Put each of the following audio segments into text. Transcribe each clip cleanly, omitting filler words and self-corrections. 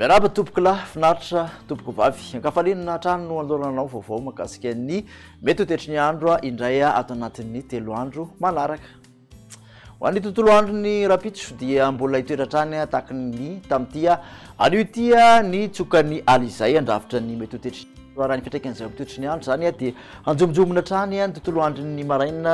Miarahaba tompoko lahy finaritra tompoko vavy ankafalinana trano no andoranao vaovao mahakasika ny mety ho tetry ny andro indray ato anatin'ny 3 andro manaraka. Ho an'ny tontolo androny rapitso dia mbola hitoetratrany tahaka ny tamin'ity anio ity ny tsokany alizay andrafitra ny mety ho tetry raha ny fitraikany toetry ny andro zany dia anjomojomona trany ny tontolo androny maraina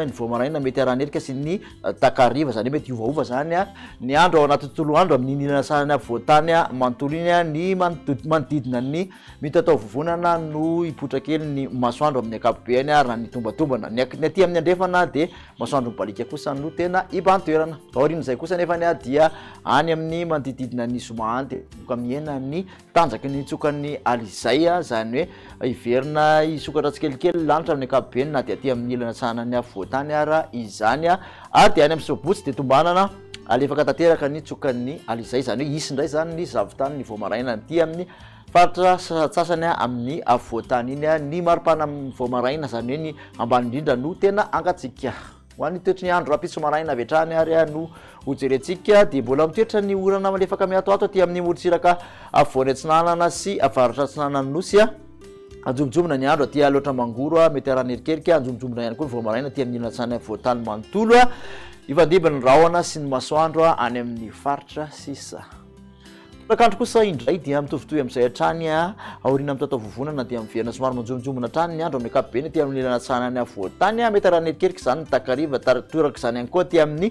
ny vao maraina mety aranerika sy ny takariva zany mety iovaova zany ny andro ao anaty tontolo andro amin'ny ninasana voatany manontolo iny ny manodidina ny mitatao vovonana no hipotra kely ny masoandro amin'ny ankapobeny raha ny tombatombana ny aty amin'ny andrefana dia masoandro mibalika kosa no tena ibantoerana aorin'izay kosa nefany dia any amin'ny manodididina ny somahanty ka miena ny tanjaky ny tsokany alizay zany hoe iverina isokatra tsikelikely lanitra amin'ny ankapobeny na dia aty amin'ny ilana sanany voatany ara izany ary dia any amin'ny sobotsy dia tombanana alefaka tanteraka ny tsokany alizay zany hoe isy indray zany ny zavotany ny voamaraina ty amin'ny faritra sasany amin'ny voatany iny ny maripana amin'ny voamaraina zany hoe ny ambany indrindra no tena angatsika ho an'ny toetry ny andro rapitso maraina avetrany ary no hojerentsika dia mbola mitoetra ny orana malefaka miatoato aty amin'ny morotsiraka avoany atsinanana sy avaratra atsinanana nosy anjomojomona ny andro aty loatra mangoro mety aranerikeriky anjomojomona ihany koa ny voamaraina aty amin'ny ilatsany voatany manontolo ifandimba ny rahona sy ny masoandro any amin'ny faritra sisa rakandro kosa indray dia mitovitoy amin'izay hatrany aoriana mitatao vovonana dia miverina somary manjomojomona trany ny andro amin'ny ankapobeny aty amin'ny ilanatsanany voatany mety aranerikeriky zany ny takariva toraka zany ihany koa aty amin'ny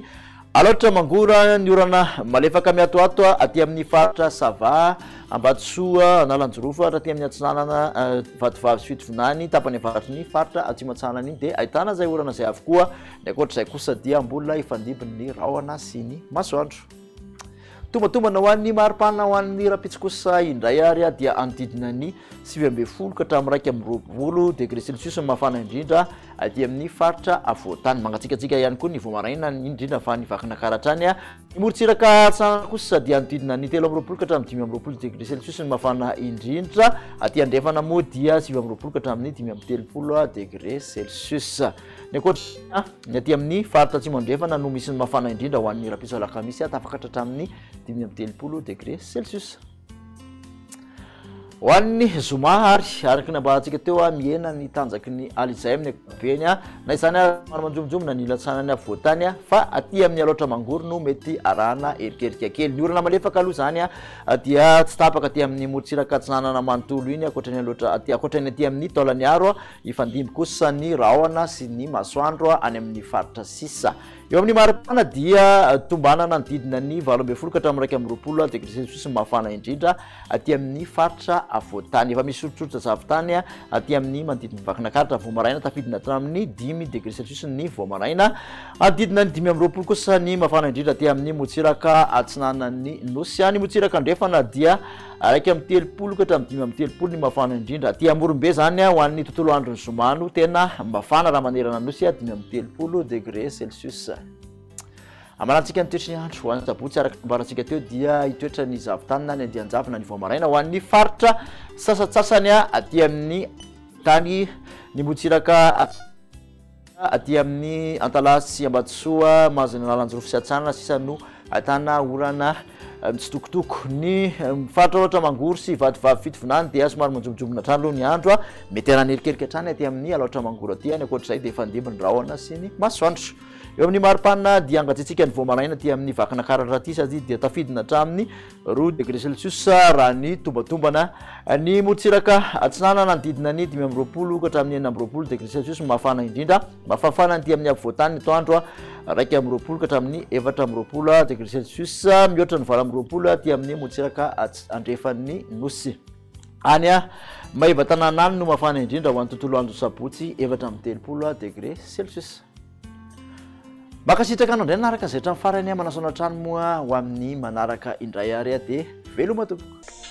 aloatra mangora ny orana malefaka miatoato aty amin'ny faritra sava ambatsoa analanjorofa aty amin'ny atsinanana vatovavy sy fitovinany tapany avaratry ny faritra atsimatsanana iny dia ahitana zay orana zay avokoa ny akoatr'izay kosa dia mbola ifandimby ny rahona sy ny masoandro tombatombana ho an'ny maripana ho an'ny rapitso kosa indray ary dia anodidina ny 9 ka hatramin'ny 20 degré celsius mafana indrindra aty amin'ny faritra voatany mangatsikatsika ihany koa ny voamaraina indrindra fa ny vakina karatrany ny morotsiraka atsanana kosa dia anodidina ny 13 ka hatramin'ny 15 degré celsius ny mafana indrindra aty andrefana moa dia 15 ka hatramin'ny 13 degré celsius ny akoatra ny aty amin'ny faritra atsimo andrefana no misy ny mafana indrindra ho an'ny rapitso alakamisy tafakatra hatramin'ny 13 degré celsius ho an'ny zoma araky ny ambarantsika teo miena ny tanjaky ny alizay amin'ny ankapobeny na izany maro manjomojomona ny ilatsanany voatany fa aty amin'ny aloatra mangoro no mety arahana erikerika kely ny orana malefaka aloha zany dia tsy tapaka aty amin'ny morotsiraka atsinanana manontolo iny akoatrany aty amin'ny taolany aro ifandimby kosa ny rahona sy ny masoandro any amin'ny faritra sisa eo amin'ny maripana dia tombanana ny didina ny 20 ka hatramin'ny 20 degré celsius mafana indrindra aty amin'ny faritra voatany efa misy sotrotrotra zavotany aty amin'ny manodidina vakina karatra voamaraina tafidina hatramin'ny 10 degré celsius ny voamaraina adidina ny 20 kosa ny mafana indrindra aty amin'ny motsiraka atsinanany nosy ny motsiraka andrefana dia araiky amin'ny 30 ka hatramin'ny 30 ny mafana indrindra aty amorombe zany ho an'ny tontolo androny zomano tena mafana raha manerana nosy 30 degré celsius amarantsika ny toetry ny andro ho an'ny sabotsy araka ambarantsika teo dia hitoetra ny zavotany na ny andianjavona ny voamaraina ho an'ny faritra sasatsasany aty amin'ny tany ny motsiraka aty amin'ny antalasy ambatsoa mazana lalanjorofo sy atsanana sisa no ahitana orana mitsitokotoko ny faritra ohatra mangoro sy vatovavy fitovinany dia somary manjomojomona trany aloha ny andro mety aranerikeriky hatrany aty amin'ny aloatra mangoro aty ny akoatr'izay dia ifandimby ny rahona sy ny masoandro eo amin'ny maripana dia angatsitsika ny voamaraina aty amin'ny vakina karatra aty sady dia tafidina hatramin'ny 2 degré celsius raha ny tombatombana ny morotsiraka atsinanana nodidina ny 20 ka hatramin'ny 20 degré celsius mafana indrindra mafafana aty amin'ny avoatany atoandro 20 ka hatramin'ny 20 degré celsius mihoatra ny 20 aty amin'ny morotsiraka andrefan'ny nosy any maiva tanàna any no mafana indrindra ho an'ny tontolo andro sabotsy 30 degré celsius makasitraka anao indray nanaraka zay hatramin'ny farany manasoana trano moa ho amin'ny manaraka indray ary dia veloma tompoko